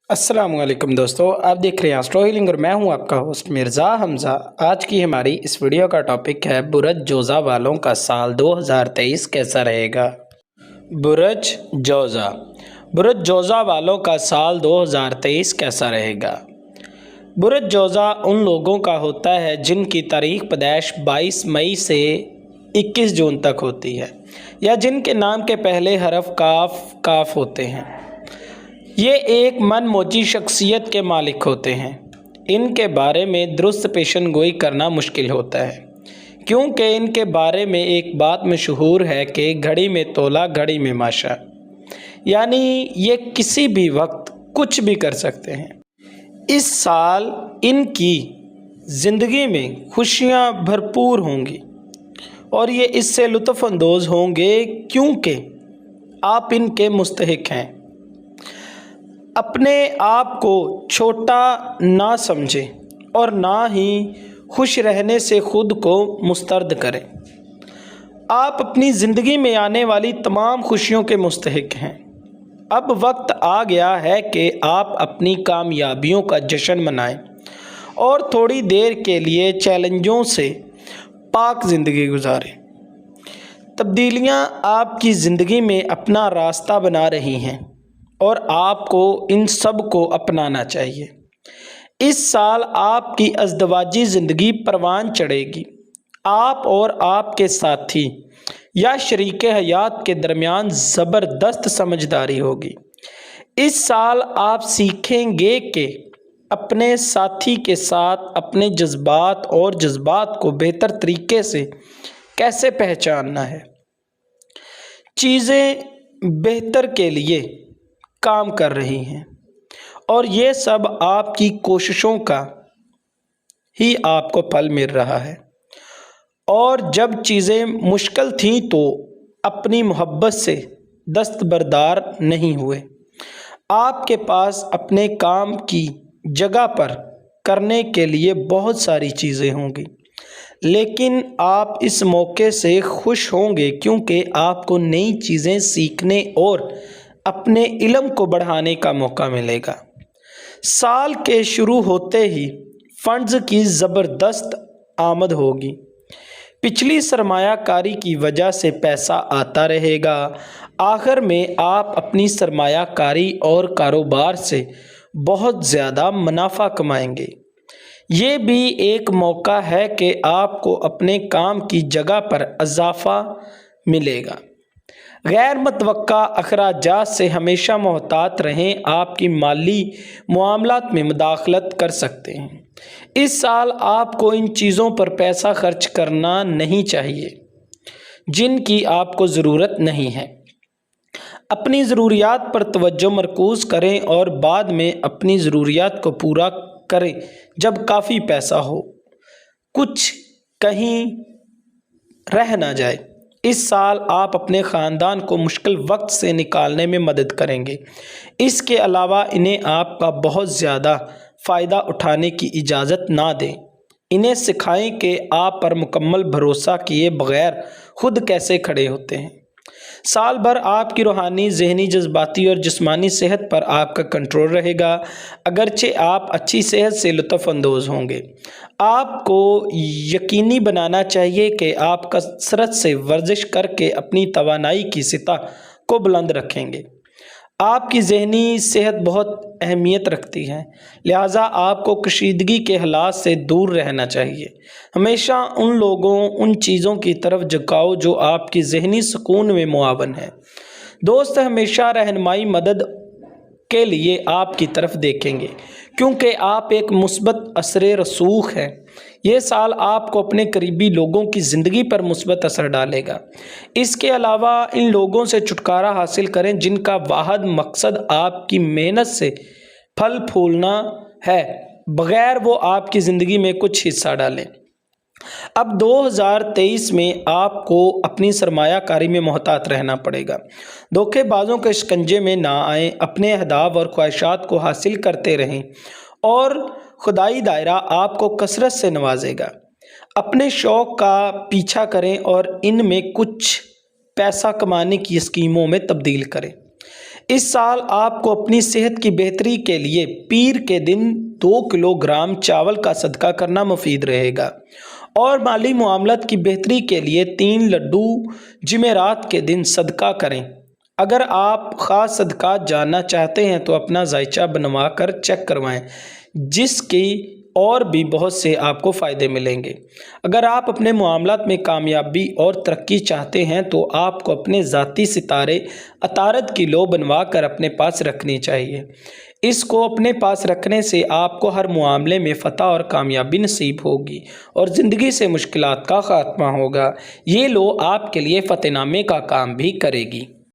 अस्सलाम वालेकुम दोस्तों, आप देख रहे हैं एस्ट्रो हीलिंग और मैं हूं आपका होस्ट मिर्ज़ा हमज़ा। आज की हमारी इस वीडियो का टॉपिक है बुरज जोज़ा वालों का साल 2023 कैसा रहेगा। बुरज जोज़ा बुरज जोज़ा वालों का साल 2023 कैसा रहेगा। बुरज जोज़ा उन लोगों का होता है जिनकी तारीख पैदाइश 22 मई से 21 जून तक होती है या जिनके नाम के पहले हरफ काफ होते हैं। ये एक मनमौजी शख्सियत के मालिक होते हैं। इनके बारे में दुरुस्त पेशन गोई करना मुश्किल होता है क्योंकि इनके बारे में एक बात मशहूर है कि घड़ी में तोला घड़ी में माशा, यानी ये किसी भी वक्त कुछ भी कर सकते हैं। इस साल इनकी ज़िंदगी में खुशियाँ भरपूर होंगी और ये इससे लुत्फ़अंदोज़ होंगे क्योंकि आप इनके मुस्तहिक हैं। अपने आप को छोटा ना समझें और ना ही खुश रहने से ख़ुद को मुस्तरद करें। आप अपनी ज़िंदगी में आने वाली तमाम खुशियों के मुस्तहिक हैं। अब वक्त आ गया है कि आप अपनी कामयाबियों का जश्न मनाएं और थोड़ी देर के लिए चैलेंजों से पाक ज़िंदगी गुजारें। तब्दीलियां आपकी ज़िंदगी में अपना रास्ता बना रही हैं और आपको इन सब को अपनाना चाहिए। इस साल आपकी अज़दवाजी ज़िंदगी परवान चढ़ेगी। आप और आपके साथी या शरीके हयात के दरमियान ज़बरदस्त समझदारी होगी। इस साल आप सीखेंगे कि अपने साथी के साथ अपने जज्बात और जज्बात को बेहतर तरीके से कैसे पहचानना है। चीज़ें बेहतर के लिए काम कर रही हैं और ये सब आपकी कोशिशों का ही आपको फल मिल रहा है। और जब चीज़ें मुश्किल थीं तो अपनी मोहब्बत से दस्तबरदार नहीं हुए। आपके पास अपने काम की जगह पर करने के लिए बहुत सारी चीज़ें होंगी, लेकिन आप इस मौके से खुश होंगे क्योंकि आपको नई चीज़ें सीखने और अपने इल्म को बढ़ाने का मौका मिलेगा। साल के शुरू होते ही फंड्स की ज़बरदस्त आमद होगी। पिछली सरमायाकारी की वजह से पैसा आता रहेगा। आखिर में आप अपनी सरमायाकारी और कारोबार से बहुत ज़्यादा मुनाफा कमाएंगे। ये भी एक मौका है कि आपको अपने काम की जगह पर इजाफ़ा मिलेगा। गैर मुतवक्का अखराजात से हमेशा मोहतात रहें। आपकी माली मामलात में मुदाखलत कर सकते हैं। इस साल आपको इन चीज़ों पर पैसा खर्च करना नहीं चाहिए जिनकी आपको ज़रूरत नहीं है। अपनी ज़रूरियात पर तवज्जो मरकूज़ करें और बाद में अपनी ज़रूरियात को पूरा करें जब काफ़ी पैसा हो, कुछ कहीं रह ना जाए। इस साल आप अपने ख़ानदान को मुश्किल वक्त से निकालने में मदद करेंगे। इसके अलावा इन्हें आपका बहुत ज़्यादा फ़ायदा उठाने की इजाज़त ना दें। इन्हें सिखाएं कि आप पर मुकम्मल भरोसा किए बग़ैर खुद कैसे खड़े होते हैं। साल भर आपकी रूहानी, ज़हनी, जज्बाती और जिस्मानी सेहत पर आपका कंट्रोल रहेगा। अगरचे आप अच्छी सेहत से लुत्फ़अंदोज़ होंगे। आपको यकीनी बनाना चाहिए कि आप कसरत से वर्जिश करके अपनी तवानाई की सतह को बुलंद रखेंगे। आपकी ज़हनी सेहत बहुत अहमियत रखती है, लिहाजा आपको कशीदगी के हालात से दूर रहना चाहिए। हमेशा उन लोगों, उन चीज़ों की तरफ झुकाओ जो आपकी ज़हनी सुकून में मुआवन है। दोस्त हमेशा रहनुमाई मदद के लिए आपकी तरफ देखेंगे क्योंकि आप एक मुस्बत असरे रसूख हैं। ये साल आपको अपने करीबी लोगों की ज़िंदगी पर मुस्बत असर डालेगा। इसके अलावा इन लोगों से छुटकारा हासिल करें जिनका वाहिद मकसद आपकी मेहनत से फल फूलना है, बग़ैर वो आपकी ज़िंदगी में कुछ हिस्सा डालें। अब 2023 में आपको अपनी सरमायाकारी में मोहतात रहना पड़ेगा। धोखेबाजों के शिकंजे में ना आएं। अपने अहदाफ और ख्वाहिशात को हासिल करते रहें और खुदाई दायरा आपको कसरत से नवाजेगा। अपने शौक़ का पीछा करें और इनमें कुछ पैसा कमाने की स्कीमों में तब्दील करें। इस साल आपको अपनी सेहत की बेहतरी के लिए पीर के दिन 2 किलोग्राम चावल का सदका करना मुफीद रहेगा और माली मामलत की बेहतरी के लिए 3 लड्डू जुमेरात के दिन सदका करें। अगर आप ख़ास सदका जानना चाहते हैं तो अपना जायचा बनवा कर चेक करवाएं, जिसकी और भी बहुत से आपको फ़ायदे मिलेंगे। अगर आप अपने मामलात में कामयाबी और तरक्की चाहते हैं तो आपको अपने ज़ाती सितारे अतारद की लो बनवा कर अपने पास रखनी चाहिए। इसको अपने पास रखने से आपको हर मामले में फ़तह और कामयाबी नसीब होगी और ज़िंदगी से मुश्किलात का ख़ात्मा होगा। ये लो आपके लिए फ़तेहनामे का काम भी करेगी।